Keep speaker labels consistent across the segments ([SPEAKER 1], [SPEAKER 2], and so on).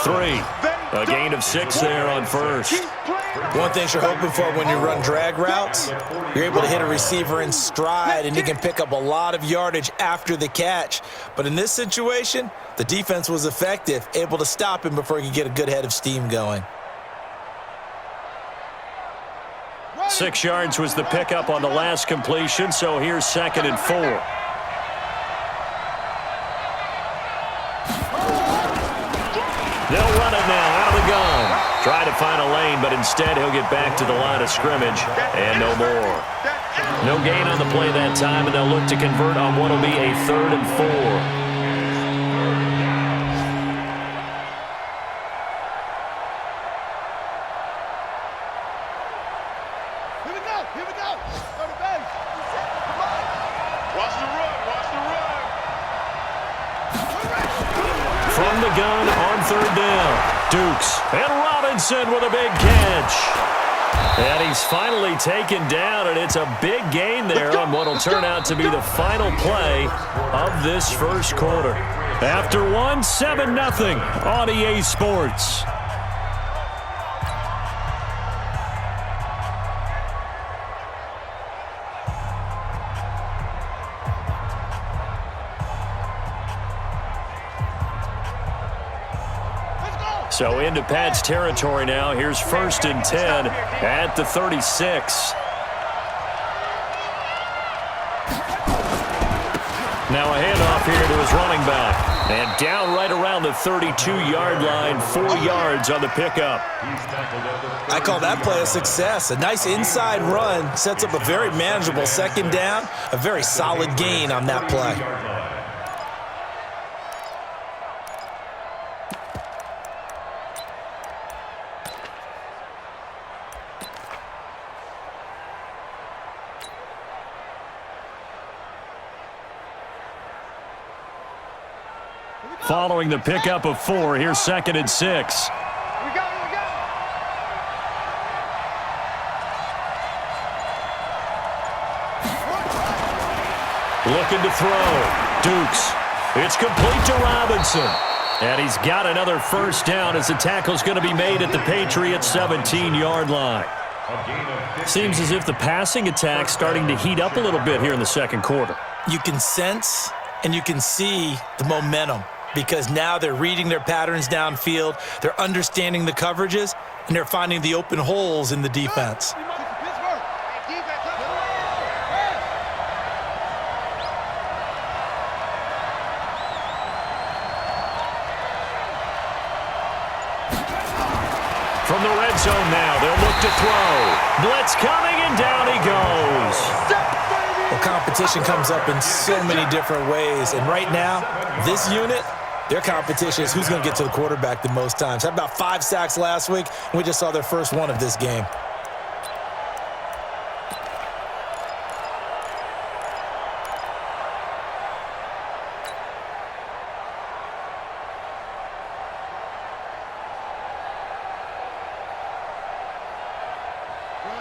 [SPEAKER 1] 3. A gain of 6 there on first.
[SPEAKER 2] One thing you're hoping for when you run drag routes, you're able to hit a receiver in stride, and he can pick up a lot of yardage after the catch. But in this situation, the defense was effective, able to stop him before he could get a good head of steam going.
[SPEAKER 1] 6 yards was the pickup on the last completion, so here's 2nd and 4. They'll run it now out of the gun. Try to find a lane, but instead he'll get back to the line of scrimmage and no more. No gain on the play that time, and they'll look to convert on what will be a 3rd and 4. From the gun on 3rd down. Dukes and Robinson with a big catch. And he's finally taken down, and it's a big gain there on what will turn out to be the final play of this first quarter. After 7-0 on EA Sports. So into Pat's territory now. Here's 1st and 10 at the 36. Now a handoff here to his running back. And down right around the 32-yard line, 4 yards on the pickup.
[SPEAKER 2] I call that play a success. A nice inside run sets up a very manageable 2nd down. A very solid gain on that play.
[SPEAKER 1] Following the pickup of 4, here's 2nd and 6. Looking to throw. Dukes. It's complete to Robinson. And he's got another 1st down as the tackle's going to be made at the Patriots' 17-yard line. Seems as if the passing attack's starting to heat up a little bit here in the 2nd quarter.
[SPEAKER 2] You can sense and you can see the momentum, because now they're reading their patterns downfield, they're understanding the coverages, and they're finding the open holes in the defense.
[SPEAKER 1] From the red zone now, they'll look to throw. Blitz coming, and down he goes.
[SPEAKER 2] Well, competition comes up in so many different ways, and right now, this unit, their competition is who's going to get to the quarterback the most times. Had about 5 sacks last week, and we just saw their first one of this game.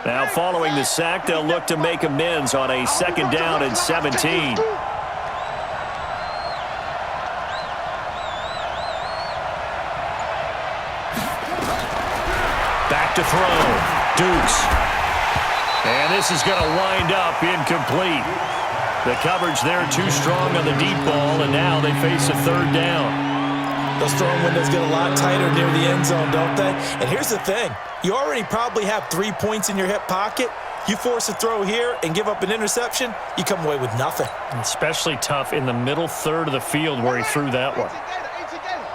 [SPEAKER 1] Now following the sack, they'll look to make amends on a 2nd down and 17. Back to throw. Dukes. And this is going to wind up incomplete. The coverage there too strong on the deep ball, and now they face a 3rd down.
[SPEAKER 2] Those throwing windows get a lot tighter near the end zone, don't they? And here's the thing. You already probably have 3 points in your hip pocket. You force a throw here and give up an interception, you come away with nothing.
[SPEAKER 1] Especially tough in the middle 3rd of the field where he threw that one.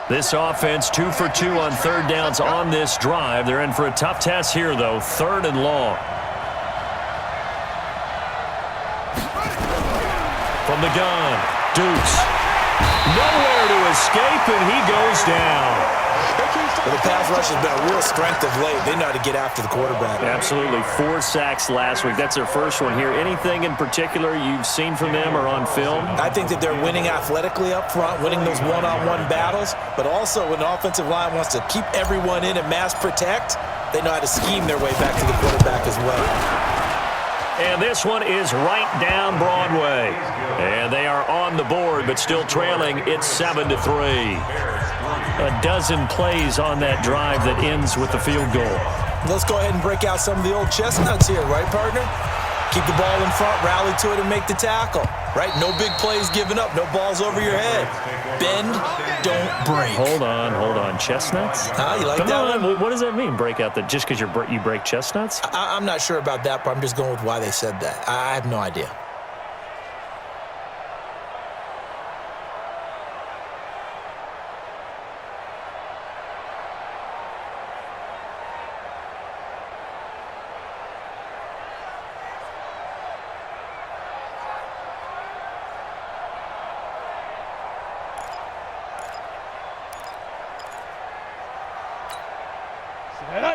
[SPEAKER 1] This offense 2 for 2 on 3rd downs on this drive. They're in for a tough test here, though. 3rd and long. From the gun, Dukes. Nowhere to escape, and he goes down.
[SPEAKER 2] Well, the pass rush has been a real strength of late. They know how to get after the quarterback.
[SPEAKER 1] Absolutely. 4 sacks last week. That's their first one here. Anything in particular you've seen from them or on film?
[SPEAKER 2] I think that they're winning athletically up front, winning those one-on-one battles, but also when the offensive line wants to keep everyone in and mass protect, they know how to scheme their way back to the quarterback as well.
[SPEAKER 1] And this one is right down Broadway. And they are on the board, but still trailing. It's 7-3. a dozen plays on that drive that ends with the field goal.
[SPEAKER 2] Let's go ahead and break out some of the old chestnuts here, right, partner? Keep the ball in front, rally to it, and make the tackle, right? No big plays given up, no balls over your head. Bend, don't break.
[SPEAKER 1] Hold on. Chestnuts?
[SPEAKER 2] You like
[SPEAKER 1] Come
[SPEAKER 2] that
[SPEAKER 1] on.
[SPEAKER 2] one?
[SPEAKER 1] What does that mean, break out just because you break chestnuts?
[SPEAKER 2] I'm not sure about that, but I'm just going with why they said that. I have no idea.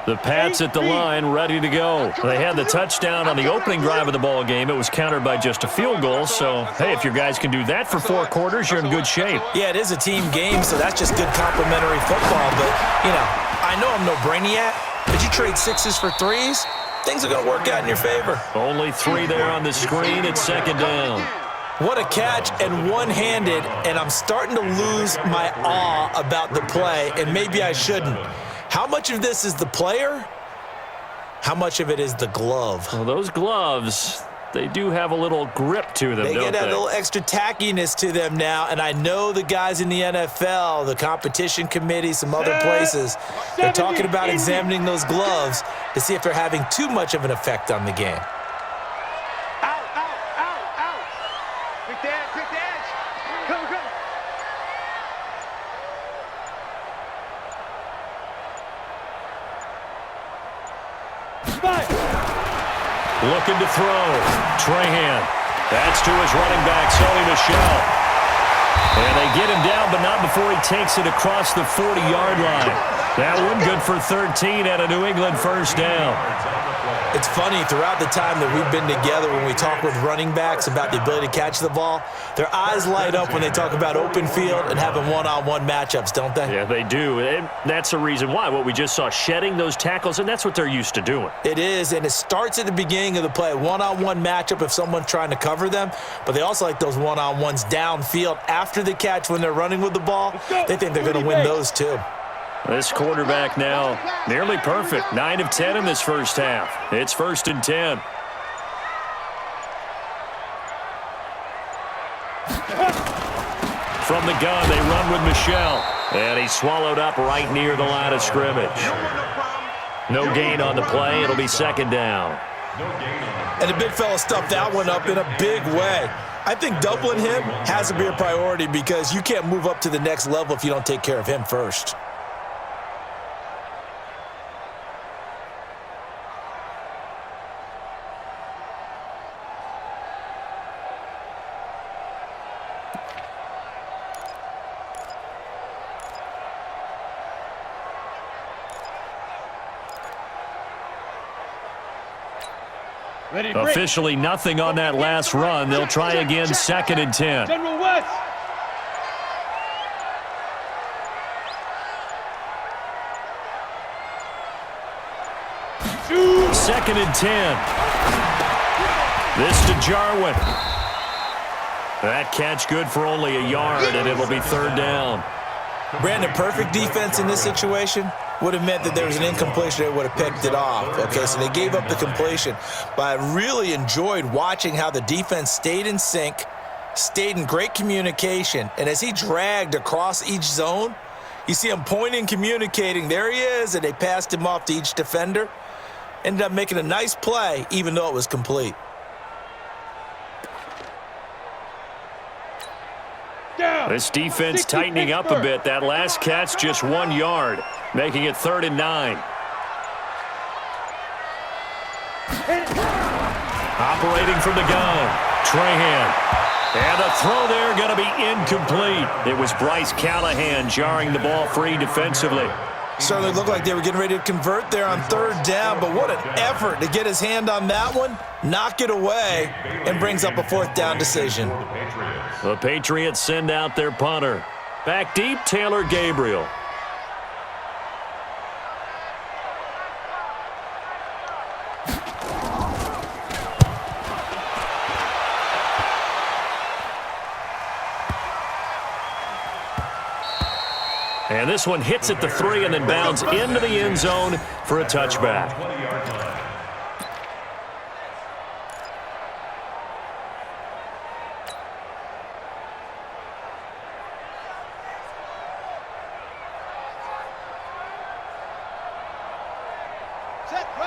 [SPEAKER 1] The Pats at the line, ready to go. They had the touchdown on the opening drive of the ball game. It was countered by just a field goal. So, hey, if your guys can do that for 4 quarters, you're in good shape.
[SPEAKER 2] Yeah, it is a team game, so that's just good complimentary football. But, I know I'm no brainiac, but you trade 6s for 3s, things are going to work out in your favor.
[SPEAKER 1] Only 3 there on the screen at second down.
[SPEAKER 2] What a catch, and one-handed, and I'm starting to lose my awe about the play, and maybe I shouldn't. How much of this is the player? How much of it is the glove?
[SPEAKER 1] Well, those gloves, they do have a little grip to them,
[SPEAKER 2] They
[SPEAKER 1] don't
[SPEAKER 2] get that little extra tackiness to them now, and I know the guys in the NFL, the competition committee, some other places, they're talking about examining those gloves to see if they're having too much of an effect on the game.
[SPEAKER 1] Looking to throw. Trahan. That's to his running back, Sony Michel. And they get him down, but not before he takes it across the 40-yard line. That one good for 13 at a New England first down.
[SPEAKER 2] It's funny, throughout the time that we've been together, when we talk with running backs about the ability to catch the ball, their eyes light up when they talk about open field and having one-on-one matchups, don't they?
[SPEAKER 1] Yeah, they do. And that's the reason why. What we just saw, shedding those tackles, and that's what they're used to doing.
[SPEAKER 2] It is, and it starts at the beginning of the play. One-on-one matchup if someone's trying to cover them, but they also like those one-on-ones downfield after the catch when they're running with the ball. They think they're going to win those too.
[SPEAKER 1] This quarterback now nearly perfect. 9 of 10 in this first half. It's 1st and 10. From the gun, they run with Michel. And he's swallowed up right near the line of scrimmage. No gain on the play. It'll be 2nd down.
[SPEAKER 2] And the big fella stuffed that one up in a big way. I think doubling him has to be a priority because you can't move up to the next level if you don't take care of him first.
[SPEAKER 1] Officially nothing on that last run. They'll try again, 2nd and 10.
[SPEAKER 3] General West.
[SPEAKER 1] Second and 10. This to Jarwin. That catch good for only a yard, and it'll be 3rd down.
[SPEAKER 2] Brandon, perfect defense in this situation would have meant that there was an incompletion. They would have picked it off. Okay, so they gave up the completion. But I really enjoyed watching how the defense stayed in sync, stayed in great communication, and as he dragged across each zone, you see him pointing, communicating. There he is, and they passed him off to each defender. Ended up making a nice play, even though it was complete.
[SPEAKER 1] This defense tightening up a bit. That last catch, just 1 yard, making it 3rd and 9. Operating from the gun, Trahan. And the throw there going to be incomplete. It was Bryce Callahan jarring the ball free defensively.
[SPEAKER 2] Certainly looked like they were getting ready to convert there on 3rd down, but what an effort to get his hand on that one, knock it away, and brings up a 4th down decision.
[SPEAKER 1] The Patriots send out their punter. Back deep, Taylor Gabriel. And And this one hits at the 3 and then bounds into the end zone for a touchback.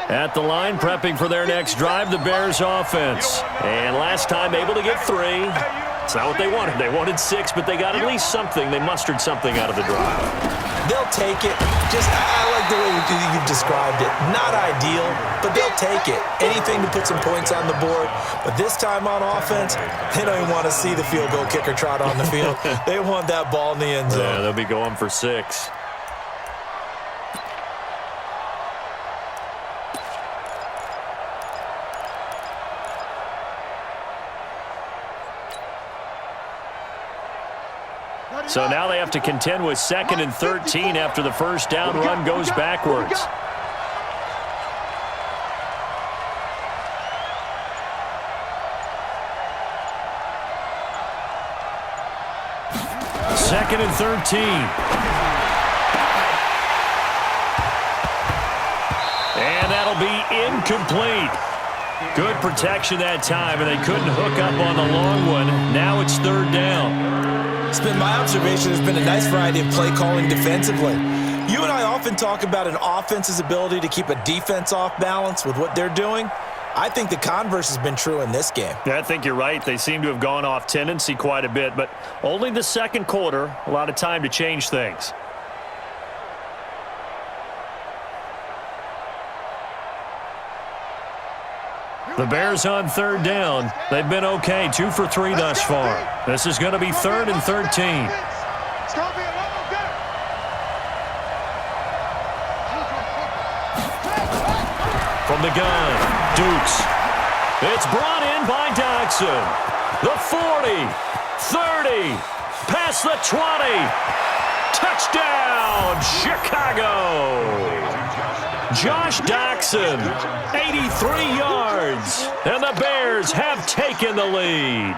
[SPEAKER 1] At the line, prepping for their next drive, the Bears offense. And last time able to get 3. It's not what they wanted. They wanted 6, but they got at least something. They mustered something out of the drive.
[SPEAKER 2] They'll take it. I like the way you've described it. Not ideal, but they'll take it. Anything to put some points on the board. But this time on offense, they don't even want to see the field goal kicker trot on the field. They want that ball in the end zone.
[SPEAKER 1] Yeah, they'll be going for 6. So now they have to contend with 2nd and 13 after the first down run goes backwards. Second and 13. And that'll be incomplete. Good protection that time, and they couldn't hook up on the long one. Now it's 3rd down.
[SPEAKER 2] It's been my observation there's been a nice variety of play calling defensively. You and I often talk about an offense's ability to keep a defense off balance with what they're doing. I think the converse has been true in this game.
[SPEAKER 1] Yeah, I think you're right. They seem to have gone off tendency quite a bit, but only the second quarter, a lot of time to change things. The Bears on 3rd down. They've been okay, 2 for 3 thus far. This is going to be 3rd and 13. From the gun, Dukes. It's brought in by Dodson. The 40, 30, past the 20. Touchdown, Chicago. Josh Doctson, 83 yards, and the Bears have taken the lead.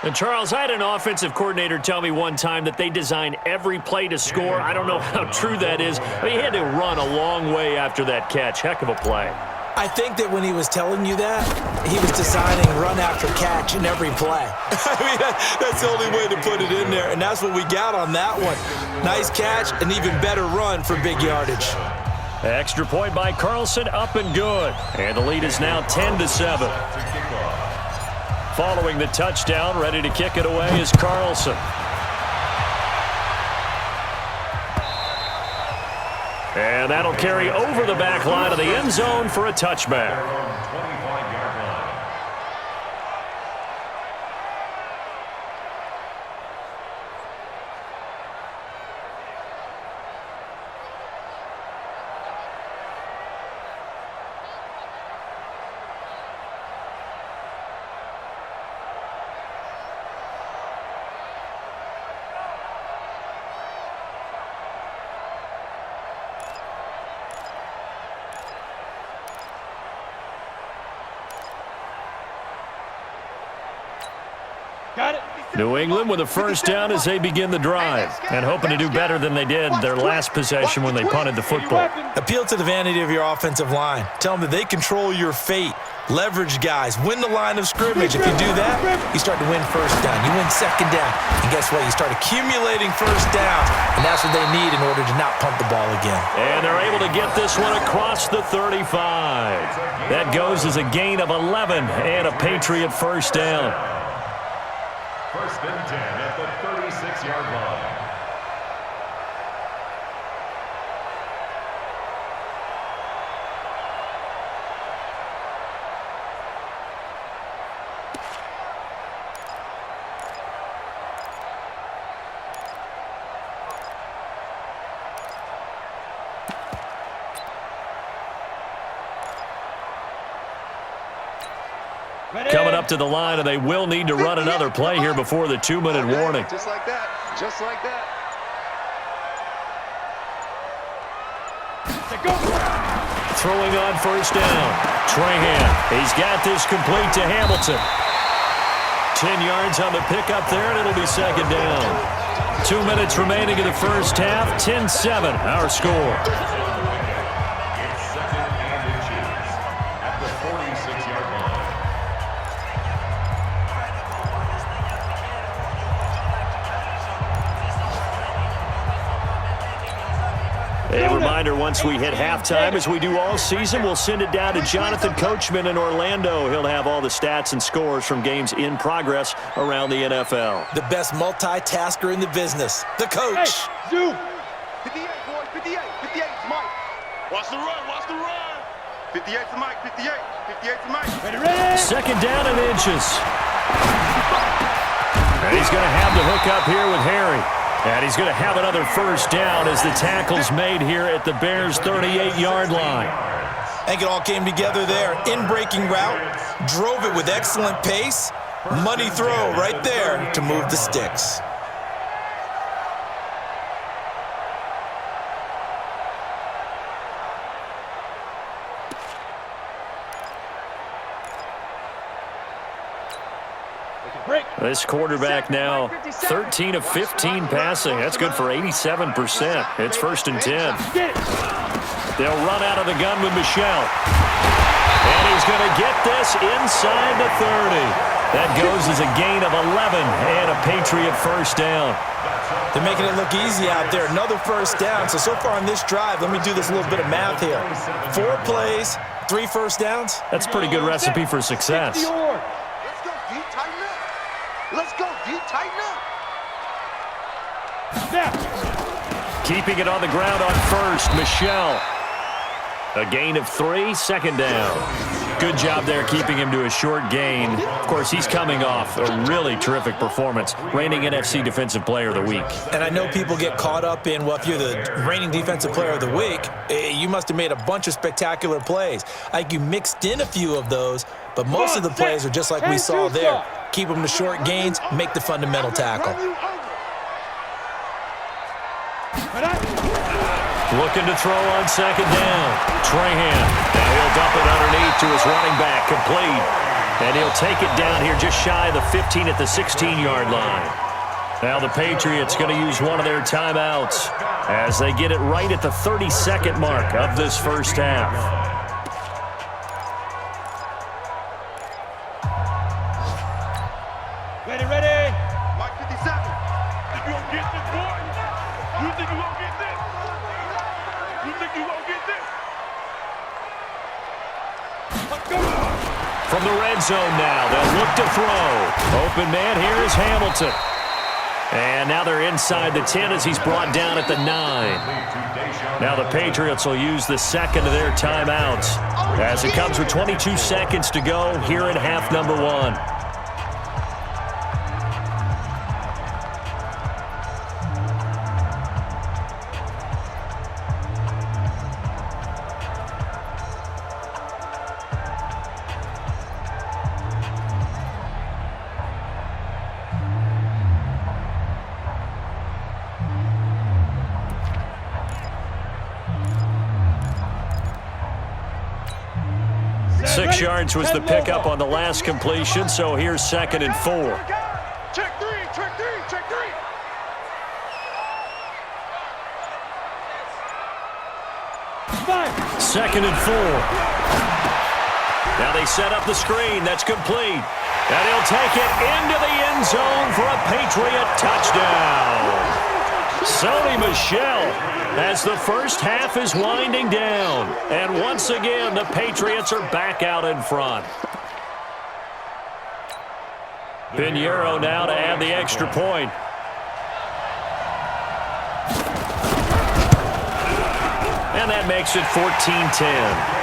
[SPEAKER 1] And Charles, I had an offensive coordinator tell me one time that they design every play to score. I don't know how true that is. I mean, he had to run a long way after that catch. Heck of a play.
[SPEAKER 2] I think that when he was telling you that, he was designing run after catch in every play. I mean, that's the only way to put it in there, and that's what we got on that one. Nice catch, and even better run for big yardage.
[SPEAKER 1] Extra point by Carlson, up and good. And the lead is now 10-7. Following the touchdown, ready to kick it away is Carlson. And that'll carry over the back line of the end zone for a touchback. New England with a first down as they begin the drive, and hoping to do better than they did their last possession when they punted the football.
[SPEAKER 2] Appeal to the vanity of your offensive line. Tell them that they control your fate. Leverage guys. Win the line of scrimmage. If you do that, you start to win first down. You win second down. And guess what? You start accumulating first downs, and that's what they need in order to not punt the ball again.
[SPEAKER 1] And they're able to get this one across the 35. That goes as a gain of 11 and a Patriot first down.
[SPEAKER 3] 1st and 10 at the 36-yard line.
[SPEAKER 1] Coming up to the line, and they will need to run another play here before the 2-minute warning.
[SPEAKER 3] Just like that. Just like that.
[SPEAKER 1] Throwing on first down. Trahan. He's got this complete to Hamilton. 10 yards on the pickup there, and it'll be second down. 2 minutes remaining in the first half. 10-7, our score.
[SPEAKER 3] It's second and inches at the 46-yard line.
[SPEAKER 1] A reminder, once we hit halftime, as we do all season, we'll send it down to Jonathan Coachman in Orlando. He'll have all the stats and scores from games in progress around the NFL.
[SPEAKER 2] The best multitasker in the business, the coach.
[SPEAKER 4] Hey, Zoo. 58, boy, 58. 58 to Mike. Watch the run, watch the run. 58 to Mike, 58. 58 to Mike. Ready.
[SPEAKER 1] Second down and inches. And he's going to have the hook up here with Harry. And he's going to have another first down as the tackle's made here at the Bears' 38-yard line.
[SPEAKER 2] I think it all came together there. In-breaking route, drove it with excellent pace. Money throw right there to move the sticks.
[SPEAKER 1] This quarterback now 13 of 15 passing. That's good for 87%. It's 1st and 10. They'll run out of the gun with Michel. And he's going to get this inside the 30. That goes as a gain of 11 and a Patriot first down.
[SPEAKER 2] They're making it look easy out there. Another first down. So far on this drive, let me do this little bit of math here. 4 plays, 3 first downs.
[SPEAKER 1] That's a pretty good recipe for success.
[SPEAKER 4] Let's go, D. Tighten up. Let's go, D. Tighten up.
[SPEAKER 1] Keeping it on the ground on first, Michel. A gain of 3, second down. Good job there keeping him to a short gain. Of course, he's coming off a really terrific performance, reigning NFC Defensive Player of the Week.
[SPEAKER 2] And I know people get caught up in, well, if you're the reigning Defensive Player of the Week, you must have made a bunch of spectacular plays. I think you mixed in a few of those, but most of the plays are just like we saw there. Keep them to short gains, make the fundamental tackle.
[SPEAKER 1] Looking to throw on second down. Trahan. Now he'll dump it underneath to his running back. Complete. And he'll take it down here just shy of the 15 at the 16-yard line. Now the Patriots going to use one of their timeouts as they get it right at the 30-second mark of this first half.
[SPEAKER 4] Ready, ready. Mike 57. You gonna get this, boy? You think you gonna get this? You think you gonna get this? Let's go.
[SPEAKER 1] From the red zone now, they'll look to throw. Open man here is Hamilton. And now they're inside the 10 as he's brought down at the 9. Now the Patriots will use the second of their timeouts as it comes with 22 seconds to go here in half number 1. Six yards was the pickup on the last completion, so here's 2nd and 4.
[SPEAKER 4] Check 3, check 3, check 3.
[SPEAKER 1] Second and 4. Now they set up the screen. That's complete. And he'll take it into the end zone for a Patriot touchdown. Sony Michel as the first half is winding down. And once again, the Patriots are back out in front. Pinheiro now to add the extra point. And that makes it 14-10.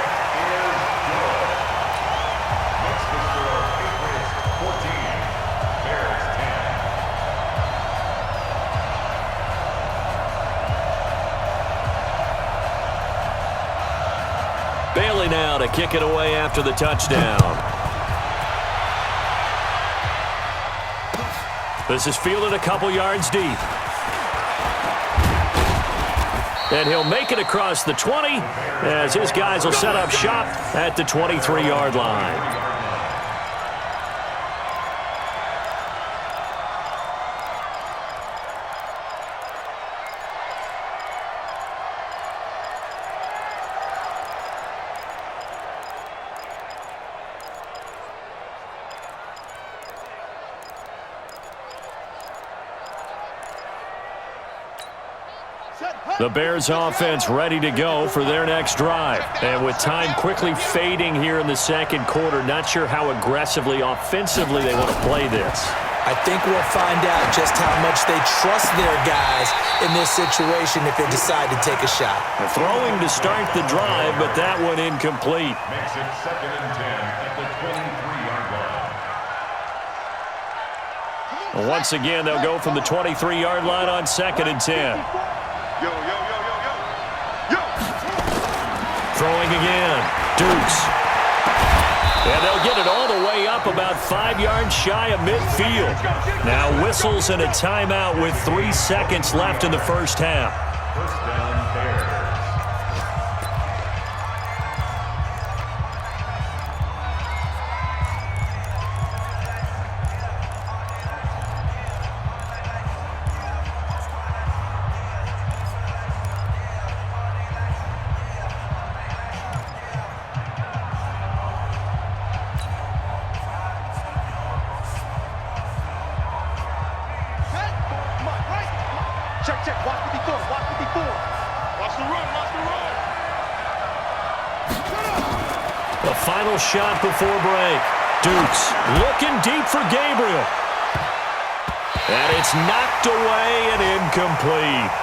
[SPEAKER 1] Bailey now to kick it away after the touchdown. This is fielded a couple yards deep. And he'll make it across the 20 as his guys will set up shop at the 23-yard line. The Bears offense ready to go for their next drive. And with time quickly fading here in the second quarter, not sure how aggressively, offensively they want to play this.
[SPEAKER 2] I think we'll find out just how much they trust their guys in this situation if they decide to take a shot.
[SPEAKER 1] They're throwing to start the drive, but that one incomplete.
[SPEAKER 3] Makes it 2nd and 10 at the 23-yard line.
[SPEAKER 1] Once again, they'll go from the 23-yard line on 2nd and 10.
[SPEAKER 4] Yo, yo, yo, yo, yo. Yo.
[SPEAKER 1] Throwing again. Dukes. And they'll get it all the way up about 5 yards shy of midfield. Now whistles and a timeout with 3 seconds left in the first half.
[SPEAKER 3] First down, Bears.
[SPEAKER 4] Check, check. Watch 54. Watch 54. Watch the run. Watch the run.
[SPEAKER 1] The final shot before break. Dukes looking deep for Gabriel. And it's knocked away and incomplete.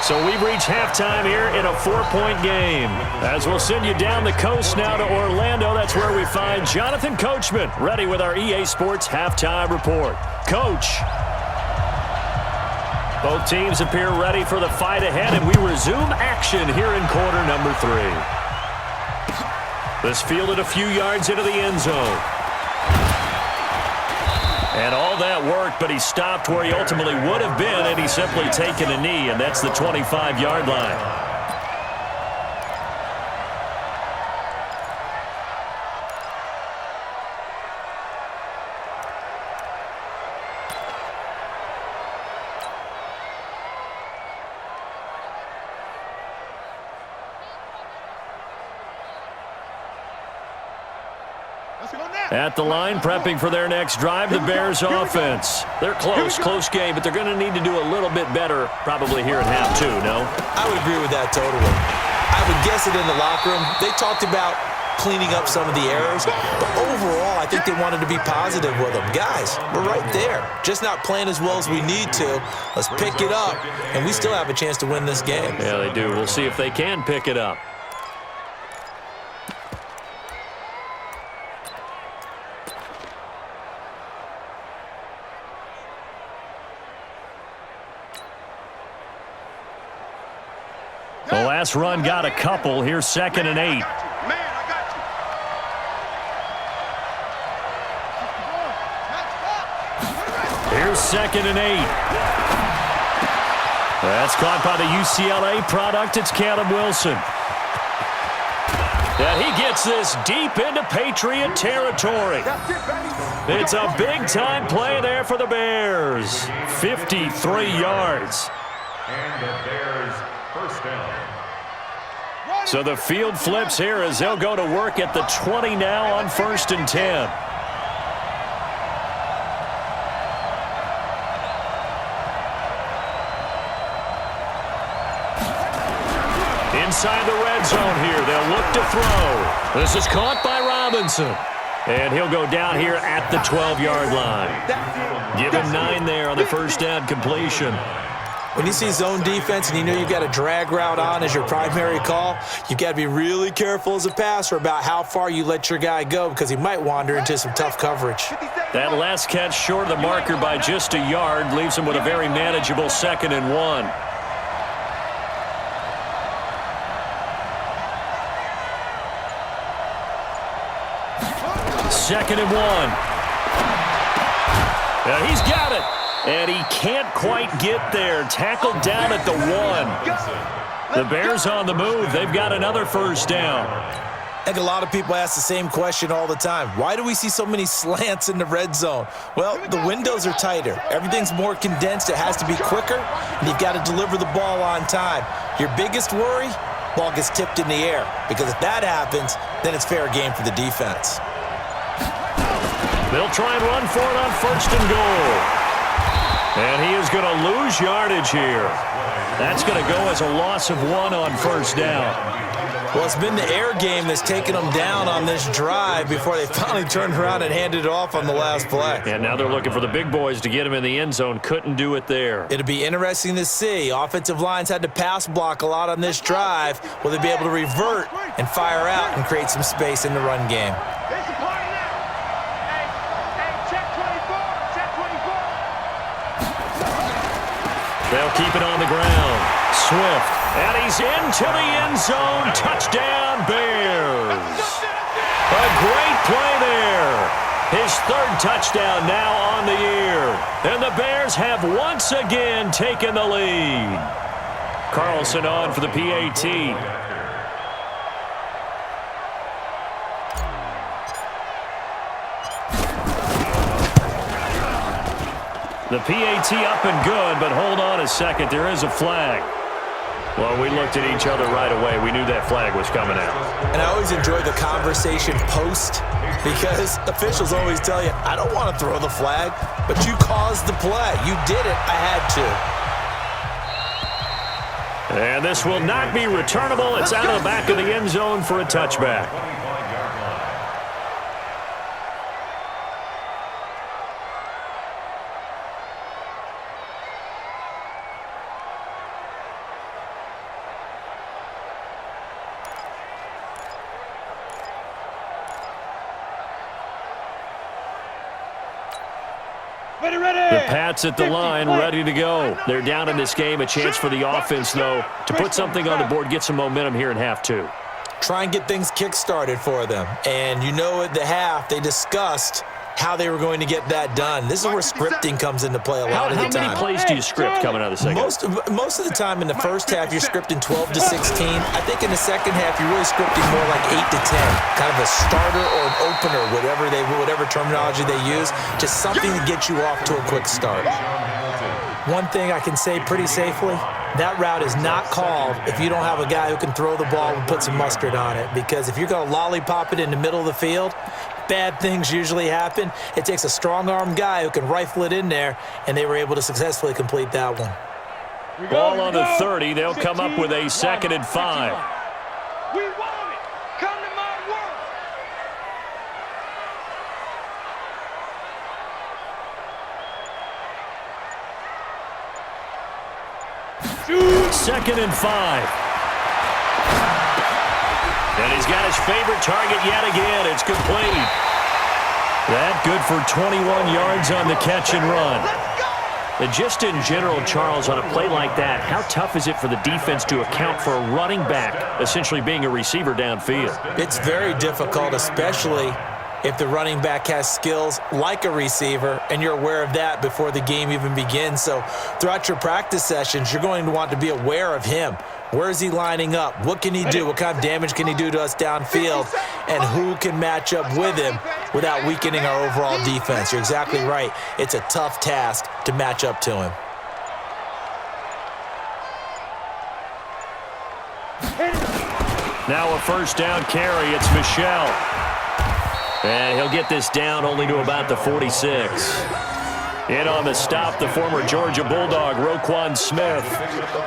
[SPEAKER 1] So we've reached halftime here in a 4-point game. As we'll send you down the coast now to Orlando, that's where we find Jonathan Coachman, ready with our EA Sports halftime report. Coach. Both teams appear ready for the fight ahead, and we resume action here in quarter number 3. This fielded a few yards into the end zone. And all that worked, but he stopped where he ultimately would have been had he simply taken a knee, and that's the 25-yard line. At the line, prepping for their next drive, the Bears offense. They're close game, but they're going to need to do a little bit better probably here in half 2, no?
[SPEAKER 2] I would agree with that totally. I would guess it in the locker room. They talked about cleaning up some of the errors, but overall, I think they wanted to be positive with them. Guys, we're right there. Just not playing as well as we need to. Let's pick it up, and we still have a chance to win this game.
[SPEAKER 1] Yeah, they do. We'll see if they can pick it up. The last run got a couple. Here's 2nd and 8.
[SPEAKER 4] Man, I got you.
[SPEAKER 1] Here's 2nd and 8. That's caught by the UCLA product. It's Caleb Wilson. And he gets this deep into Patriot territory. It's a big-time play there for the Bears. 53 yards.
[SPEAKER 3] And the Bears first down.
[SPEAKER 1] So the field flips here as they'll go to work at the 20 now on 1st and 10. Inside the red zone here, they'll look to throw. This is caught by Robinson. And he'll go down here at the 12-yard line. Give him 9 there on the first down completion.
[SPEAKER 2] When you see zone defense and you know you've got a drag route on as your primary call, you've got to be really careful as a passer about how far you let your guy go because he might wander into some tough coverage.
[SPEAKER 1] That last catch short of the marker by just a yard leaves him with a very manageable 2nd and 1. Second and 1. Yeah, he's got it. And he can't quite get there. Tackled down at the 1. The Bears on the move. They've got another first down.
[SPEAKER 2] I think a lot of people ask the same question all the time. Why do we see so many slants in the red zone? Well, the windows are tighter. Everything's more condensed. It has to be quicker, and you've got to deliver the ball on time. Your biggest worry? Ball gets tipped in the air. Because if that happens, then it's fair game for the defense.
[SPEAKER 1] They'll try and run for it on 1st and goal. And he is going to lose yardage here. That's going to go as a loss of 1 on first down.
[SPEAKER 2] Well, it's been the air game that's taken them down on this drive before they finally turned around and handed it off on the last play.
[SPEAKER 1] And now they're looking for the big boys to get him in the end zone. Couldn't do it there.
[SPEAKER 2] It'll be interesting to see. Offensive lines had to pass block a lot on this drive. Will they be able to revert and fire out and create some space in the run game?
[SPEAKER 4] There's a party now. Hey, check 24. Check 24.
[SPEAKER 1] They'll keep it on the ground. Swift. And he's into the end zone. Touchdown, Bears. A great play there. His 3rd touchdown now on the year. And the Bears have once again taken the lead. Carlson on for the PAT. The PAT up and good, but hold on a second. There is a flag. Well, we looked at each other right away. We knew that flag was coming out.
[SPEAKER 2] And I always enjoy the conversation post because officials always tell you, I don't want to throw the flag, but you caused the play. You did it. I had to.
[SPEAKER 1] And this will not be returnable. It's out of the back of the end zone for a touchback. The Pats at the line, ready to go. They're down in this game. A chance for the offense, though, to put something on the board, get some momentum here in half 2.
[SPEAKER 2] Try and get things kick-started for them. And you know at the half, they discussed how they were going to get that done. This is where scripting comes into play a lot of the time.
[SPEAKER 1] How many plays do you script coming out of the second?
[SPEAKER 2] Most of the time in the first half, you're scripting 12 to 16. I think in the second half, you're really scripting more like 8 to 10. Kind of a starter or an opener, whatever terminology they use. Just something to get you off to a quick start. One thing I can say pretty safely, that route is not called if you don't have a guy who can throw the ball and put some mustard on it. Because if you're going to lollipop it in the middle of the field, bad things usually happen. It takes a strong-armed guy who can rifle it in there, and they were able to successfully complete that one.
[SPEAKER 1] Ball on the 30. They'll come up with a 2nd and 5.
[SPEAKER 4] We want it. Come to my world.
[SPEAKER 1] 2nd and 5. And he's got his favorite target yet again. It's complete. That good for 21 yards on the catch and run. And just in general, Charles, on a play like that, how tough is it for the defense to account for a running back essentially being a receiver downfield?
[SPEAKER 2] It's very difficult, especially if the running back has skills like a receiver, and you're aware of that before the game even begins. So throughout your practice sessions, you're going to want to be aware of him. Where is he lining up? What can he do? What kind of damage can he do to us downfield? And who can match up with him without weakening our overall defense? You're exactly right. It's a tough task to match up to him.
[SPEAKER 1] Now a first down carry. It's Michel. And he'll get this down only to about the 46. In on the stop, the former Georgia Bulldog, Roquan Smith.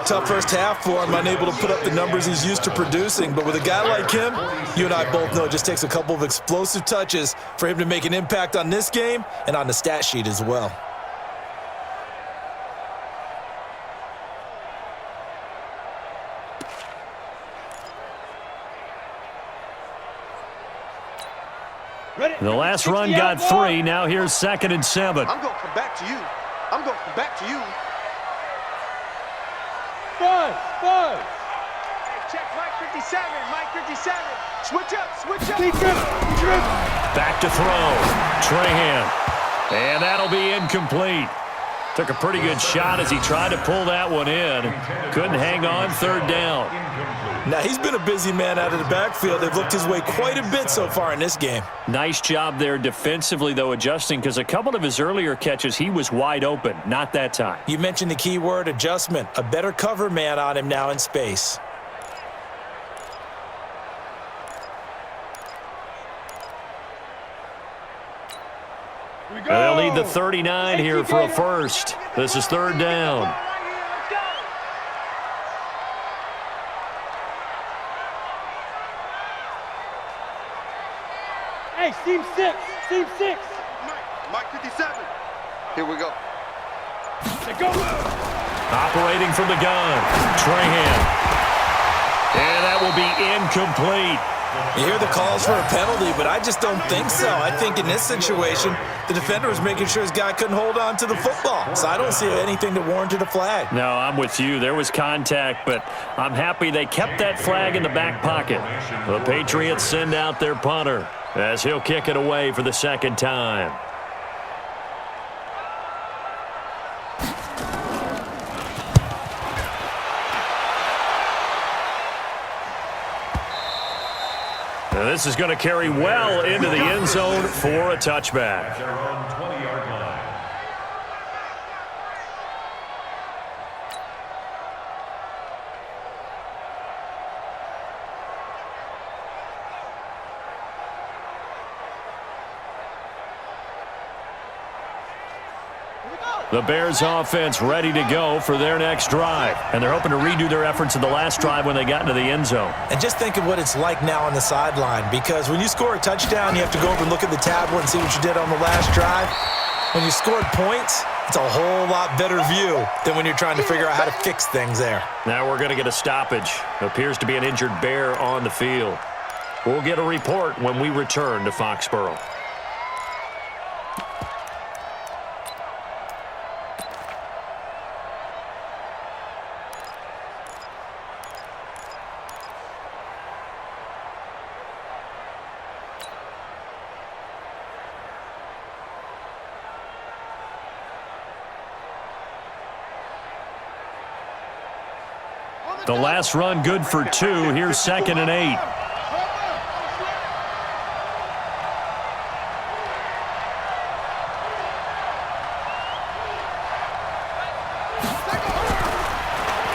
[SPEAKER 2] Tough first half for him, unable to put up the numbers he's used to producing. But with a guy like him, you and I both know it just takes a couple of explosive touches for him to make an impact on this game and on the stat sheet as well.
[SPEAKER 1] The last run got 3. Now here's 2nd and 7.
[SPEAKER 4] I'm going to come back to you. I'm going to come back to you.
[SPEAKER 5] Buzz.
[SPEAKER 4] Hey, check Mike 57. Mike 57. Switch up.
[SPEAKER 1] Back to throw. Trahan. And that'll be incomplete. Took a pretty good shot as he tried to pull that one in. Couldn't hang on. 3rd down.
[SPEAKER 2] Now, he's been a busy man out of the backfield. They've looked his way quite a bit so far in this game.
[SPEAKER 1] Nice job there defensively, though, adjusting, because a couple of his earlier catches, he was wide open. Not that time.
[SPEAKER 2] You mentioned the key word, adjustment. A better cover man on him now in space.
[SPEAKER 1] They'll need the 39 here for a first. This is 3rd down.
[SPEAKER 5] Hey, seam 6. Seam 6.
[SPEAKER 4] Mike 57. Here we go.
[SPEAKER 5] Let's go.
[SPEAKER 1] Operating from the gun, Trahan. And that will be incomplete.
[SPEAKER 2] You hear the calls for a penalty, but I just don't think so. I think in this situation, the defender was making sure his guy couldn't hold on to the football. So I don't see anything that warranted a flag.
[SPEAKER 1] No, I'm with you. There was contact, but I'm happy they kept that flag in the back pocket. The Patriots send out their punter as he'll kick it away for the second time. Now this is going to carry well into the end zone for a touchback.
[SPEAKER 3] Their own 20-yard line.
[SPEAKER 1] The Bears offense ready to go for their next drive. And they're hoping to redo their efforts in the last drive when they got into the end zone.
[SPEAKER 2] And just think of what it's like now on the sideline, because when you score a touchdown, you have to go over and look at the tablet and see what you did on the last drive. When you scored points, it's a whole lot better view than when you're trying to figure out how to fix things there.
[SPEAKER 1] Now we're going to get a stoppage. Appears to be an injured Bear on the field. We'll get a report when we return to Foxborough. The last run good for 2. Here's 2nd and 8.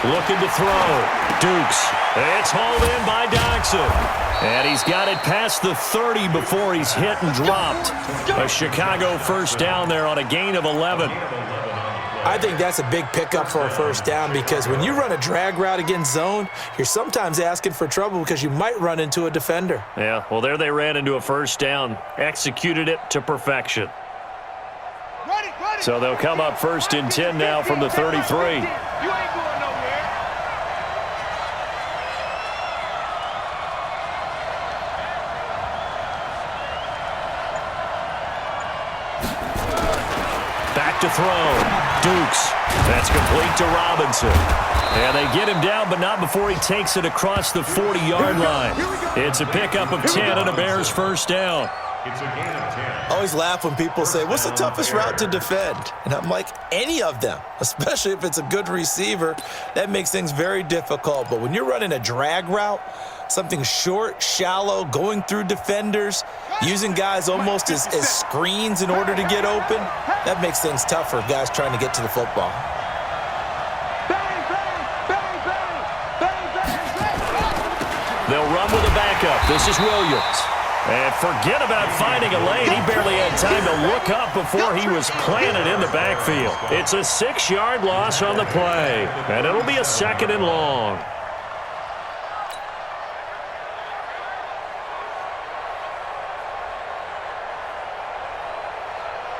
[SPEAKER 1] Looking to throw. Dukes. It's hauled in by Doxson. And he's got it past the 30 before he's hit and dropped. A Chicago first down there on a gain of 11.
[SPEAKER 2] I think that's a big pickup for a first down, because when you run a drag route against zone, you're sometimes asking for trouble because you might run into a defender.
[SPEAKER 1] Yeah, well, there they ran into a first down. Executed it to perfection. So they'll come up 1st and 10 now from the 33.
[SPEAKER 4] You ain't going nowhere.
[SPEAKER 1] Back to throw. Dukes. That's complete to Robinson. And they get him down, but not before he takes it across the 40-yard line. It's a pickup of 10 and a Bears first down.
[SPEAKER 3] It's a gain of 10.
[SPEAKER 2] I always laugh when people say, what's the toughest route to defend? And I'm like, any of them, especially if it's a good receiver. That makes things very difficult. But when you're running a drag route, something short, shallow, going through defenders, using guys almost as screens in order to get open, that makes things tough for guys trying to get to the football.
[SPEAKER 1] They'll run with a backup. This is Williams. And forget about finding a lane. He barely had time to look up before he was planted in the backfield. It's a 6-yard loss on the play. And it'll be a 2nd and long.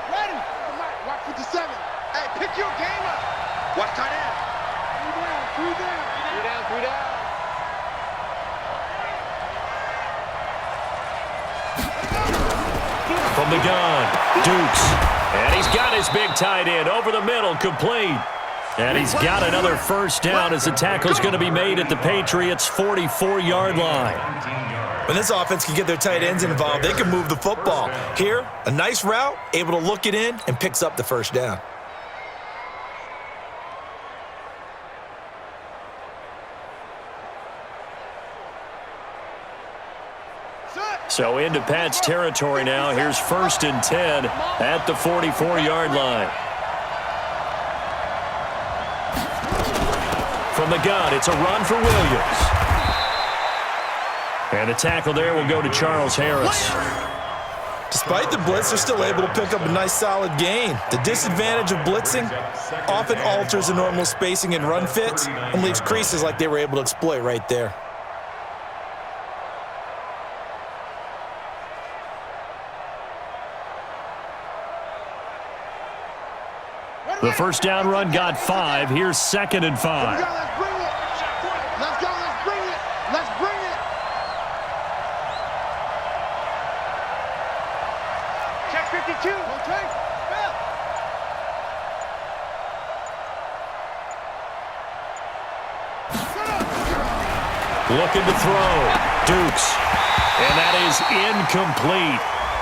[SPEAKER 4] Ready? Watch 57. Hey, pick your game up. Watch tight end. 3 down. 3 down.
[SPEAKER 1] From the gun, Dukes. And he's got his big tight end over the middle, complete. And he's got another first down as the tackle's going to be made at the Patriots' 44-yard line.
[SPEAKER 2] When this offense can get their tight ends involved, they can move the football. Here, a nice route, able to look it in, and picks up the first down.
[SPEAKER 1] So into Pat's territory now. Here's 1st and 10 at the 44-yard line. From the gun, it's a run for Williams. And the tackle there will go to Charles Harris.
[SPEAKER 2] Despite the blitz, they're still able to pick up a nice solid gain. The disadvantage of blitzing often alters the normal spacing and run fits and leaves creases like they were able to exploit right there.
[SPEAKER 1] The first down run got 5. Here's 2nd and 5.
[SPEAKER 4] Let's bring it. Let's go. Let's bring it. Let's bring it. Check 52. Okay.
[SPEAKER 1] Looking to throw. Dukes. And that is incomplete.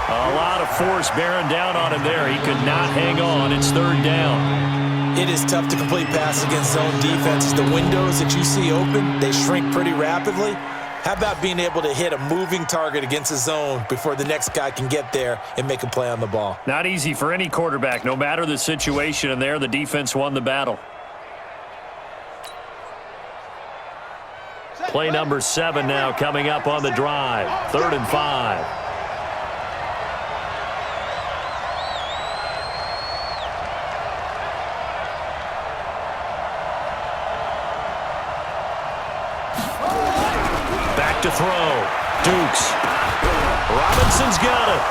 [SPEAKER 1] A lot of force bearing down on him there. He could not hang on. It's 3rd down.
[SPEAKER 2] It is tough to complete passes against zone defenses. The windows that you see open, they shrink pretty rapidly. How about being able to hit a moving target against a zone before the next guy can get there and make a play on the ball?
[SPEAKER 1] Not easy for any quarterback, no matter the situation. And there, the defense won the battle. Play number 7 now coming up on the drive. 3rd and 5. Back to throw. Dukes. Robinson's got it.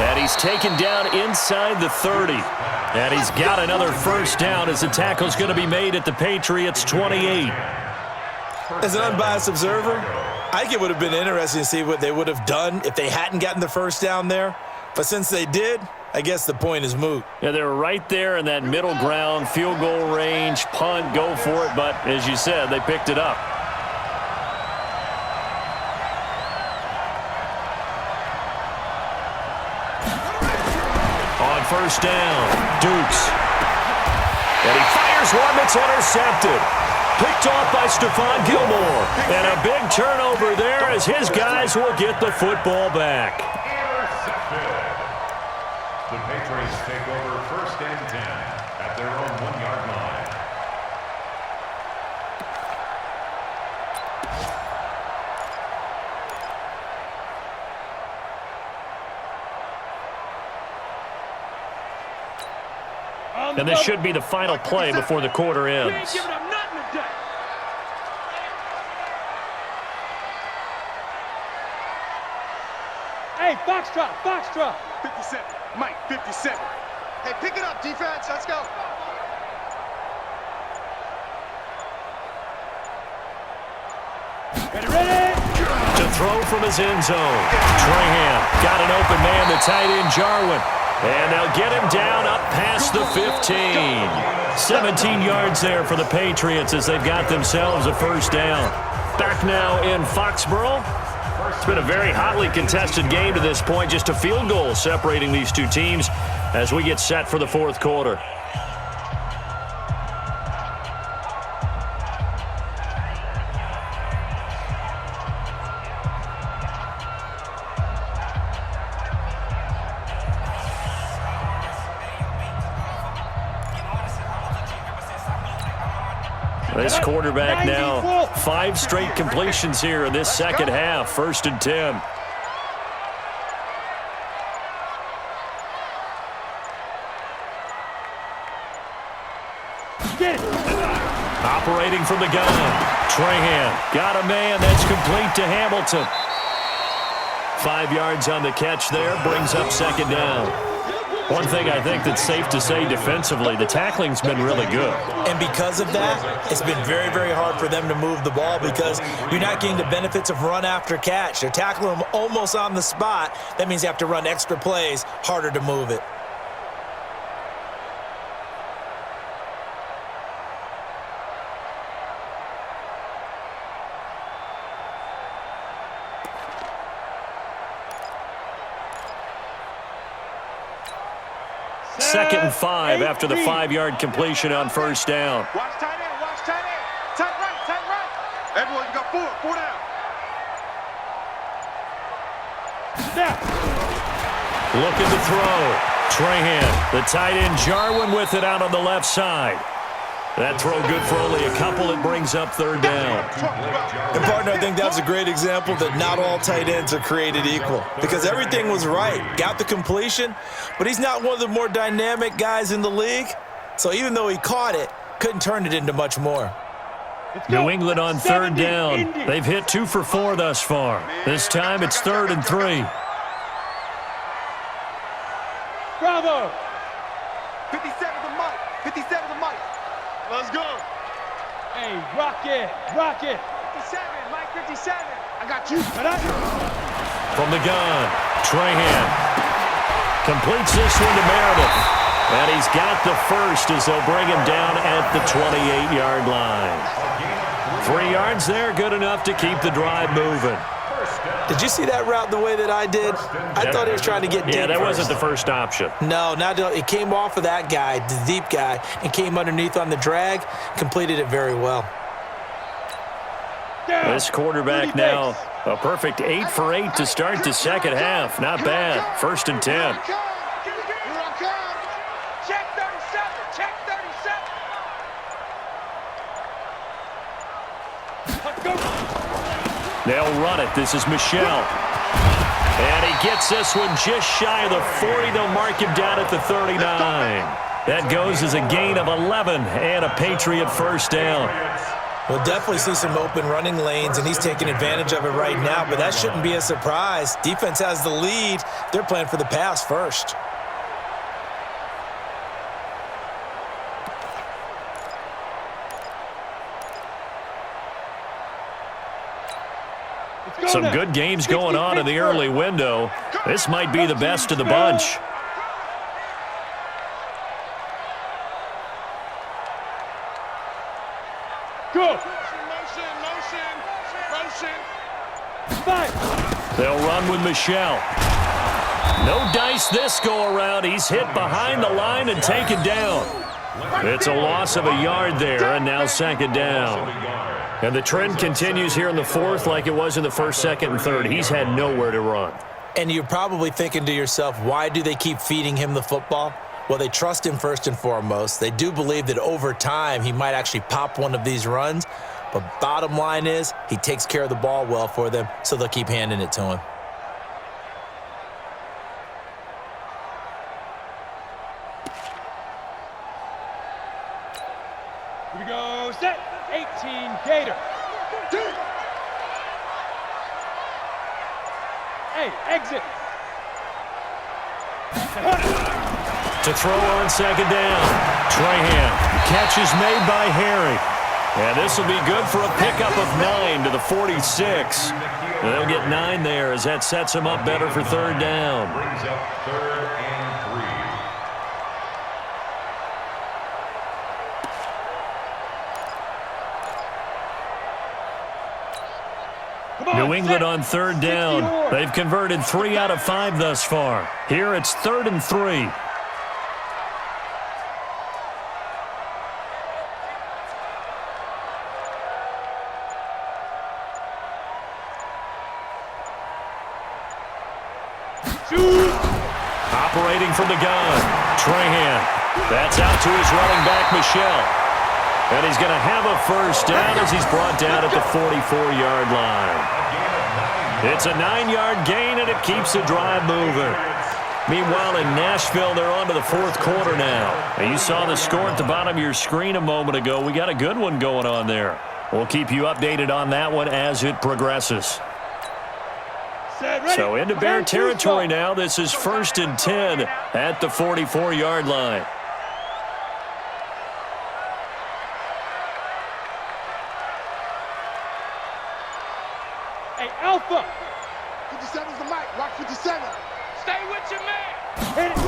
[SPEAKER 1] And he's taken down inside the 30. And he's got another first down as the tackle's going to be made at the Patriots' 28.
[SPEAKER 2] As an unbiased observer, I think it would have been interesting to see what they would have done if they hadn't gotten the first down there. But since they did, I guess the point is moot.
[SPEAKER 1] Yeah, they're right there in that middle ground, field goal range, punt, go for it. But as you said, they picked it up. On first down, Dukes. And he fires one that's intercepted. Picked off by Stephon Gilmore. And a big turnover there as his guys will get the football back.
[SPEAKER 3] The Patriots take over 1st and 10 at their own 1-yard line.
[SPEAKER 1] And this should be the final play before the quarter ends.
[SPEAKER 5] Hey, Foxtrot, Foxtrot.
[SPEAKER 4] 57. Mike, 57. Hey, pick it up, defense. Let's go.
[SPEAKER 5] Ready?
[SPEAKER 1] To throw from his end zone. Trahan got an open man, the tight end Jarwin. And they'll get him down up past the 15. 17 yards there for the Patriots as they've got themselves a first down. Back now in Foxborough. It's been a very hotly contested game to this point. Just a field goal separating these two teams as we get set for the 4th quarter. This quarterback now, 5 straight completions here in this second half. 1st and 10. Operating from the gun. Trahan got a man. That's complete to Hamilton. 5 yards on the catch there. Brings up 2nd down. One thing I think that's safe to say defensively, the tackling's been really good.
[SPEAKER 2] And because of that, it's been very, very hard for them to move the ball because you're not getting the benefits of run after catch. They're tackling them almost on the spot. That means you have to run extra plays, harder to move it.
[SPEAKER 1] Second and 5 after the 5-yard completion on first down.
[SPEAKER 4] Watch tight end. Watch tight end. Tight right. Tight right. Everyone, you got 4. 4 down.
[SPEAKER 5] Snap.
[SPEAKER 1] Looking to throw. Trahan, the tight end Jarwin with it out on the left side. That throw good for only a couple. It brings up 3rd down.
[SPEAKER 2] And, partner, I think that's a great example that not all tight ends are created equal because everything was right. Got the completion, but he's not one of the more dynamic guys in the league. So even though he caught it, couldn't turn it into much more.
[SPEAKER 1] New England on 3rd down. They've hit 2 for 4 thus far. This time it's 3rd and 3.
[SPEAKER 5] Bravo.
[SPEAKER 4] 57 to Mike. 57 Let's go.
[SPEAKER 5] Hey, rock it. Rock it.
[SPEAKER 4] 57, Mike 57. I got you.
[SPEAKER 1] From the gun, Trahan completes this one to Meredith. And he's got the first as they'll bring him down at the 28-yard line. 3 yards there, good enough to keep the drive moving.
[SPEAKER 2] Did you see that route the way that I did? I thought he was trying to get deep.
[SPEAKER 1] Yeah, that
[SPEAKER 2] first.
[SPEAKER 1] wasn't the first option.
[SPEAKER 2] No, it came off of that guy, the deep guy, and came underneath on the drag, completed it very well.
[SPEAKER 1] This quarterback now, a perfect 8 for 8 to start the second half. Not bad. 1st and 10.
[SPEAKER 4] Here I come. Check 37. Check 37.
[SPEAKER 1] They'll run it. This is Michelle. And he gets this one just shy of the 40. They'll mark him down at the 39. That goes as a gain of 11 and a Patriot first down.
[SPEAKER 2] We'll definitely see some open running lanes, and he's taking advantage of it right now, but that shouldn't be a surprise. Defense has the lead. They're playing for the pass first.
[SPEAKER 1] Some good games going on in the early window. This might be the best of the bunch.
[SPEAKER 5] Go.
[SPEAKER 4] Motion.
[SPEAKER 1] They'll run with Michelle. No dice this go around. He's hit behind the line and taken down. It's a loss of a yard there, and now 2nd down. And the trend continues here in the 4th like it was in the 1st, 2nd, and 3rd. He's had nowhere to run.
[SPEAKER 2] And you're probably thinking to yourself, why do they keep feeding him the football? Well, they trust him first and foremost. They do believe that over time he might actually pop one of these runs. But bottom line is he takes care of the ball well for them, so they'll keep handing it to him.
[SPEAKER 5] Here we go. Set. 18 Gator. Hey, exit.
[SPEAKER 1] To throw on 2nd down. Trahan. Catch is made by Harry. And this will be good for a pickup of 9 to the 46. And they'll get 9 there as that sets them up better for 3rd down.
[SPEAKER 3] Brings up 3rd and 3.
[SPEAKER 1] New England on 3rd down. They've converted 3 out of 5 thus far. Here it's 3rd and 3. Operating from the gun, Trahan. That's out to his running back, Michelle. And he's going to have a first down as he's brought down at the 44-yard line. It's a 9-yard gain, and it keeps the drive moving. Meanwhile, in Nashville, they're on to the 4th quarter now. And you saw the score at the bottom of your screen a moment ago. We got a good one going on there. We'll keep you updated on that one as it progresses. So into Bear territory now. This is 1st and 10 at the 44-yard line.
[SPEAKER 5] Hey, Alpha.
[SPEAKER 4] 57's the mic. Rock 57. Stay with your man.
[SPEAKER 5] Hit it.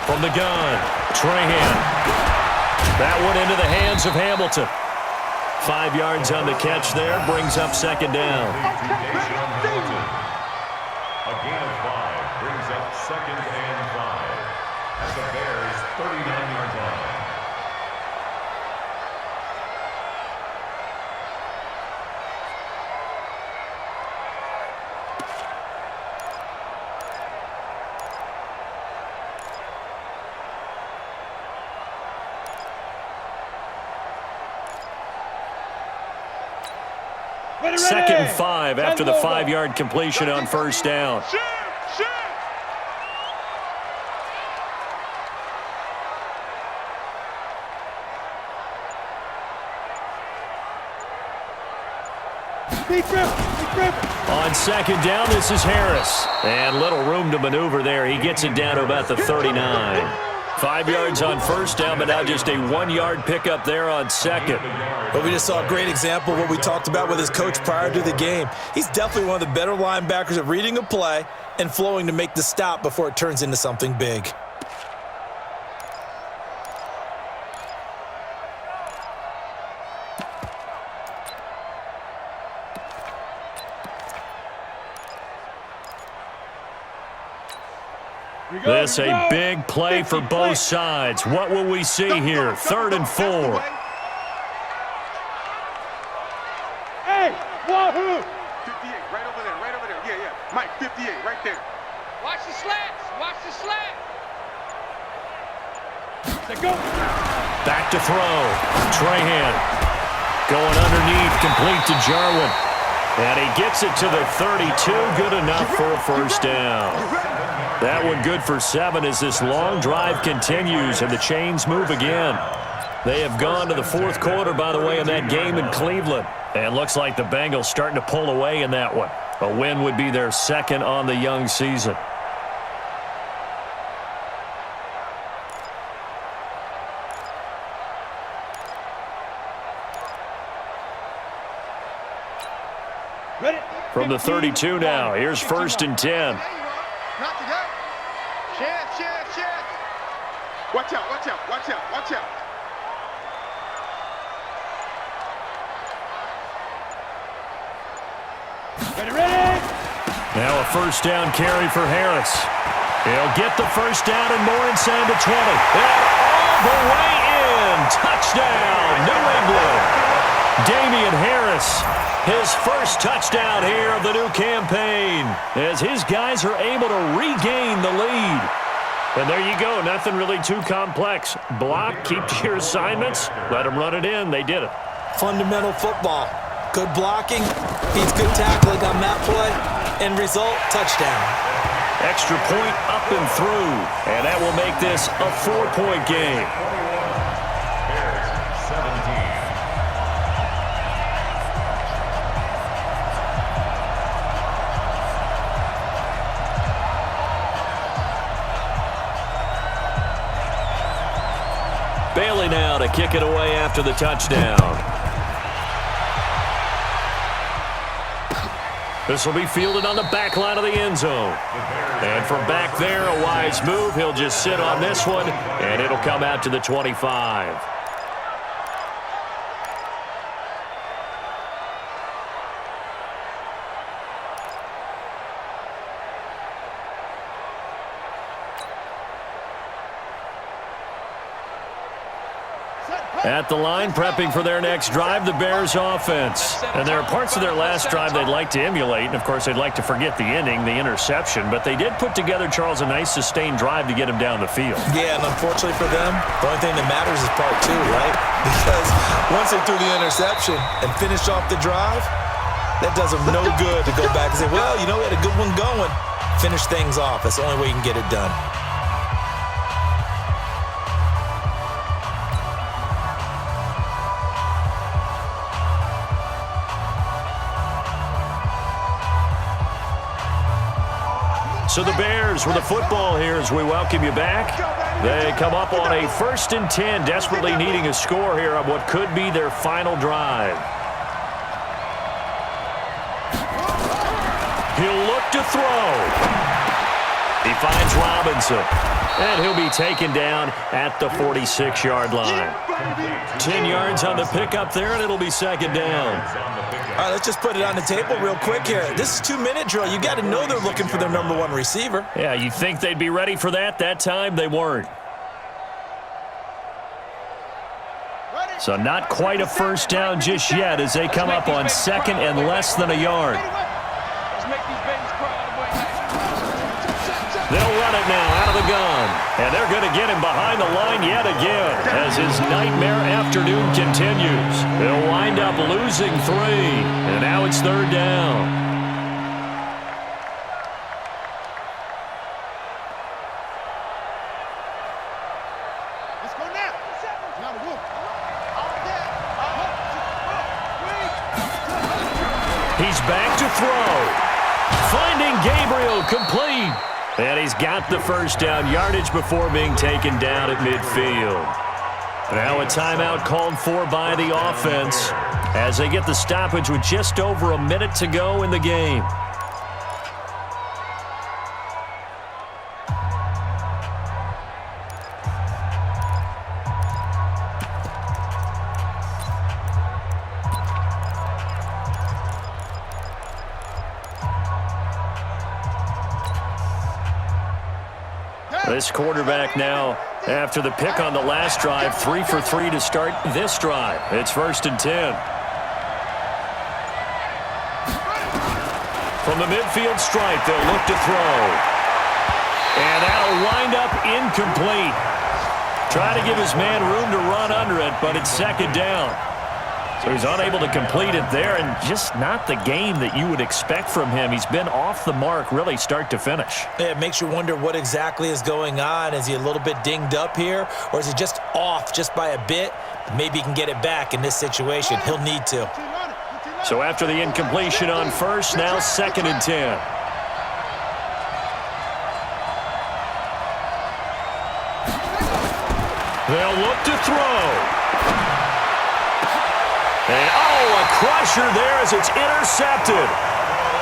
[SPEAKER 1] From the gun, Trahan. That one into the hands of Hamilton. 5 yards on the catch there, brings up 2nd down.
[SPEAKER 3] A gain of 5 brings up 2nd and 5 at the Bears' 39-yard line.
[SPEAKER 5] Ready.
[SPEAKER 1] 2nd and 5 after the 5-yard completion on 1st down.
[SPEAKER 4] Shoot.
[SPEAKER 1] On 2nd down, this is Harris. And little room to maneuver there. He gets it down to about the 39. 5 yards on first down, but now just a 1-yard pickup there on second.
[SPEAKER 2] But we just saw a great example of what we talked about with his coach prior to the game. He's definitely one of the better linebackers at reading a play and flowing to make the stop before it turns into something big.
[SPEAKER 1] This a big play for both sides. What will we see here? 3rd and 4.
[SPEAKER 5] Hey, wahoo!
[SPEAKER 4] 58, right over there. Yeah. Mike, 58, right there.
[SPEAKER 6] Watch the slats. Watch the slat.
[SPEAKER 5] Let's go.
[SPEAKER 1] Back to throw. Trahan going underneath, complete to Jarwin. And he gets it to the 32. Good enough for a first down. That one good for 7 as this long drive continues and the chains move again. They have gone to the 4th quarter, by the way, in that game in Cleveland. And looks like the Bengals starting to pull away in that one. A win would be their 2nd on the young season. From the 32 now, here's 1st and 10.
[SPEAKER 4] Knock it out. Chance. Watch out.
[SPEAKER 5] Ready?
[SPEAKER 1] Now a first down carry for Harris. He'll get the first down and more inside the 20. And all the way in. Touchdown, New England. Damian Harris, his first touchdown here of the new campaign, as his guys are able to regain the lead. And there you go, nothing really too complex. Block, keep to your assignments, let them run it in. They did it.
[SPEAKER 2] Fundamental football. Good blocking, beats good tackling on that play. End result, touchdown.
[SPEAKER 1] Extra point up and through, and that will make this a 4-point game.
[SPEAKER 3] Bears 17.
[SPEAKER 1] Bailey now to kick it away after the touchdown. This will be fielded on the back line of the end zone. And from back there, a wise move. He'll just sit on this one, and it'll come out to the 25. At the line, prepping for their next drive, the Bears offense. And there are parts of their last drive they'd like to emulate, and of course they'd like to forget the inning, the interception, but they did put together, Charles, a nice sustained drive to get him down the field.
[SPEAKER 2] Yeah, and unfortunately for them, the only thing that matters is part 2, right? Because once they threw the interception and finished off the drive, that does them no good to go back and say, well, you know, we had a good one going. Finish things off. That's the only way you can get it done.
[SPEAKER 1] So the Bears with the football here as we welcome you back. They come up on a 1st and 10, desperately needing a score here on what could be their final drive. He'll look to throw. He finds Robinson, and he'll be taken down at the 46-yard line. 10 yards on the pickup there, and it'll be 2nd down.
[SPEAKER 2] All right, let's just put it on the table real quick here. This is 2-minute drill. You got to know they're looking for their number 1 receiver.
[SPEAKER 1] Yeah, you'd think they'd be ready for that. That time, they weren't. So not quite a first down just yet as they come up on 2nd and less than a yard.
[SPEAKER 5] Let's make these babies cry.
[SPEAKER 1] They'll run it now out of the gun. And they're going to get him behind the line yet again as his nightmare afternoon continues. They'll wind up losing 3. And now it's 3rd down.
[SPEAKER 4] Let's go now. Now the wolf.
[SPEAKER 1] He's back to throw. Finding Gabriel complete. And he's got the first down yardage before being taken down at midfield. Now a timeout called for by the offense as they get the stoppage with just over a minute to go in the game. This quarterback now, after the pick on the last drive, 3 for 3 to start this drive. It's 1st and 10. From the midfield stripe, they'll look to throw. And that'll wind up incomplete. Trying to give his man room to run under it, but it's 2nd down. So he's unable to complete it there, and just not the game that you would expect from him. He's been off the mark really start to finish.
[SPEAKER 2] Yeah, it makes you wonder what exactly is going on. Is he a little bit dinged up here, or is he just off just by a bit? Maybe he can get it back in this situation. He'll need to.
[SPEAKER 1] So after the incompletion on first, now 2nd and 10. They'll look to throw. And, a crusher there as it's intercepted.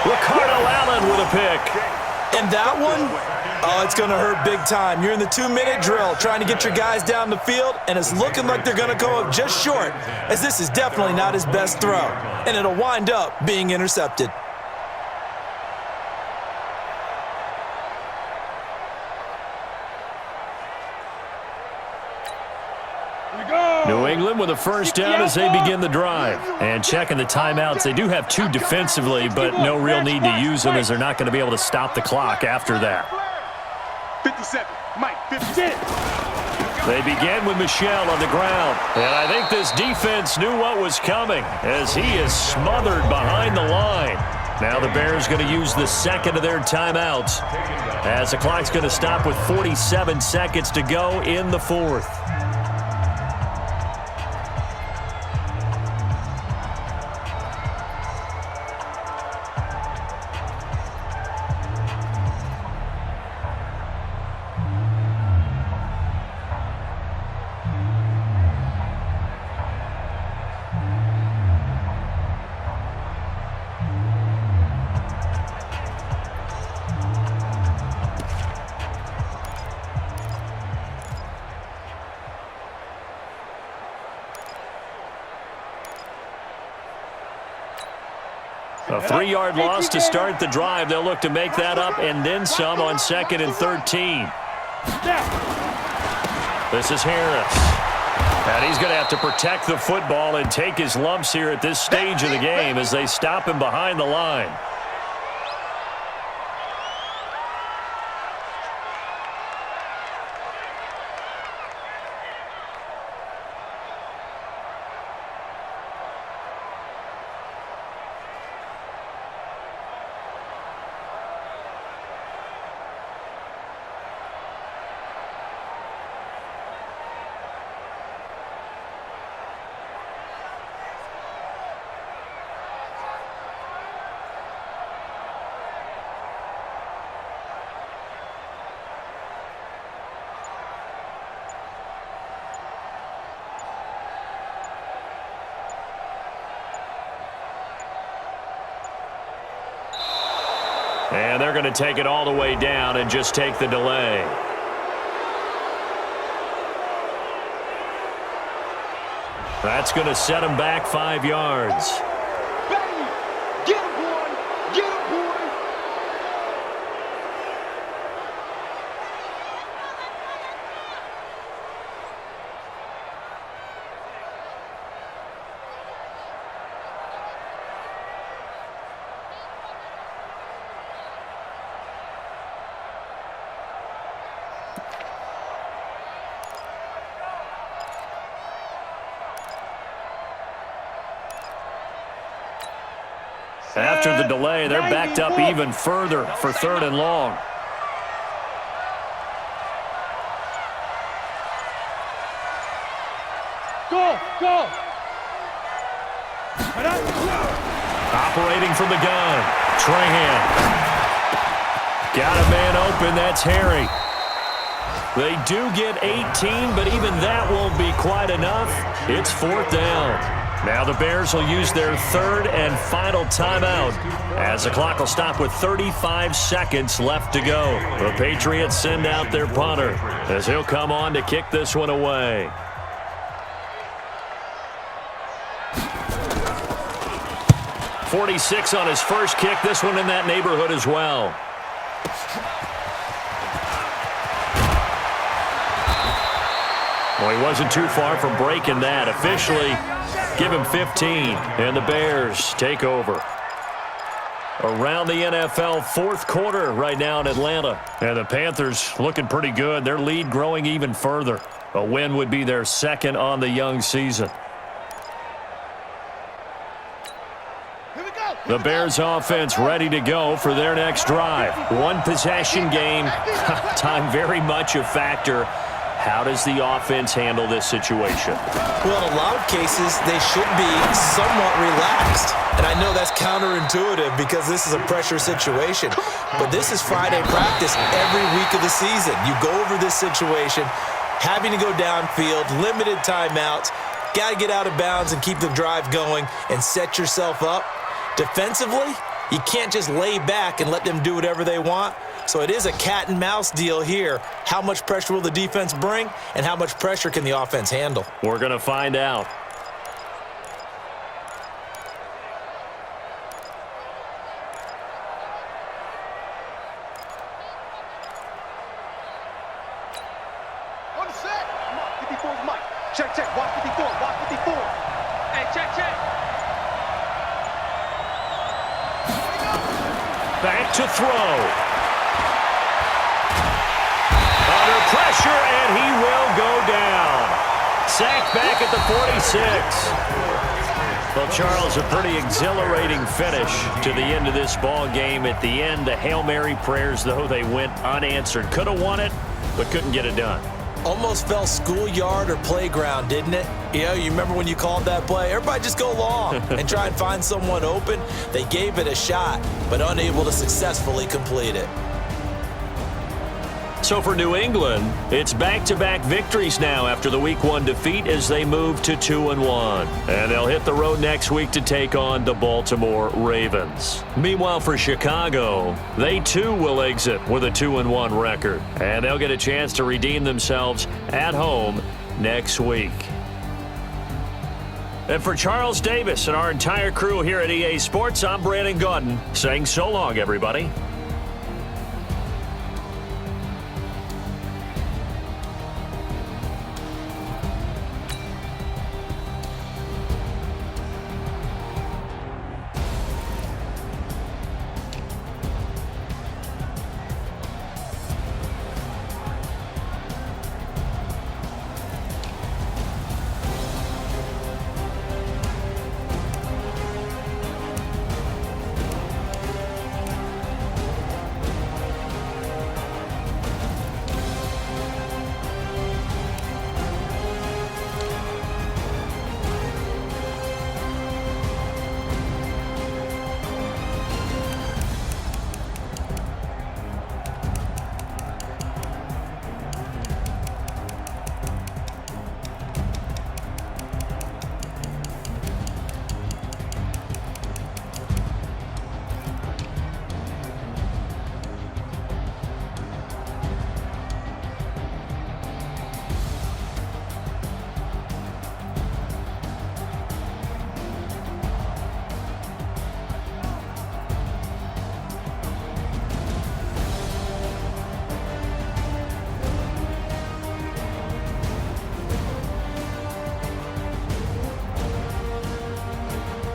[SPEAKER 1] Ricardo Allen with a pick.
[SPEAKER 2] And that one, it's going to hurt big time. You're in the 2-minute drill trying to get your guys down the field, and it's looking like they're going to go up just short, as this is definitely not his best throw. And it'll wind up being intercepted.
[SPEAKER 1] New England with a first down as they begin the drive. And checking the timeouts, they do have 2 defensively, but no real need to use them as they're not going to be able to stop the clock after that.
[SPEAKER 4] 57, Mike, 56.
[SPEAKER 1] They begin with Michel on the ground. And I think this defense knew what was coming as he is smothered behind the line. Now the Bears going to use the 2nd of their timeouts as the clock's going to stop with 47 seconds to go in the 4th. A 3-yard loss to start the drive. They'll look to make that up and then some on 2nd and 13. This is Harris. And he's going to have to protect the football and take his lumps here at this stage of the game as they stop him behind the line. And they're going to take it all the way down and just take the delay. That's going to set them back 5 yards.
[SPEAKER 4] Get him, boy! Get him, boy!
[SPEAKER 1] After the delay, they're backed up even further for 3rd and long.
[SPEAKER 5] Go, go.
[SPEAKER 1] Operating from the gun, Trahan. Got a man open. That's Harry. They do get 18, but even that won't be quite enough. It's 4th down. Now the Bears will use their 3rd and final timeout as the clock will stop with 35 seconds left to go. The Patriots send out their punter as he'll come on to kick this one away. .46 on his first kick. This one in that neighborhood as well. Well, he wasn't too far from breaking that. Officially, give him 15, and the Bears take over. Around the NFL, 4th quarter right now in Atlanta. And the Panthers looking pretty good. Their lead growing even further. A win would be their 2nd on the young season. The Bears offense ready to go for their next drive. One possession game. Time very much a factor. How does the offense handle this situation?
[SPEAKER 2] Well, in a lot of cases, they should be somewhat relaxed. And I know that's counterintuitive because this is a pressure situation. But this is Friday practice every week of the season. You go over this situation, having to go downfield, limited timeouts, got to get out of bounds and keep the drive going and set yourself up. Defensively, you can't just lay back and let them do whatever they want. So it is a cat and mouse deal here. How much pressure will the defense bring, and how much pressure can the offense handle?
[SPEAKER 1] We're going to find out.
[SPEAKER 4] On the set. 54's Mike. Check, check. Watch 54. Watch 54.
[SPEAKER 6] Hey, check, check.
[SPEAKER 1] Back to throw. Under pressure, and he will go down. Sacked back at the 46. Well, Charles, a pretty exhilarating finish to the end of this ball game. At the end, the Hail Mary prayers, though, they went unanswered. Could have won it, but couldn't get it done.
[SPEAKER 2] Almost fell schoolyard or playground, didn't it? You know, you remember when you called that play? Everybody just go long and try and find someone open. They gave it a shot, but unable to successfully complete it.
[SPEAKER 1] So for New England, it's back-to-back victories now after the Week 1 defeat as they move to 2-1. And they'll hit the road next week to take on the Baltimore Ravens. Meanwhile, for Chicago, they too will exit with a 2-1 record. And they'll get a chance to redeem themselves at home next week. And for Charles Davis and our entire crew here at EA Sports, I'm Brandon Gaudin saying so long, everybody.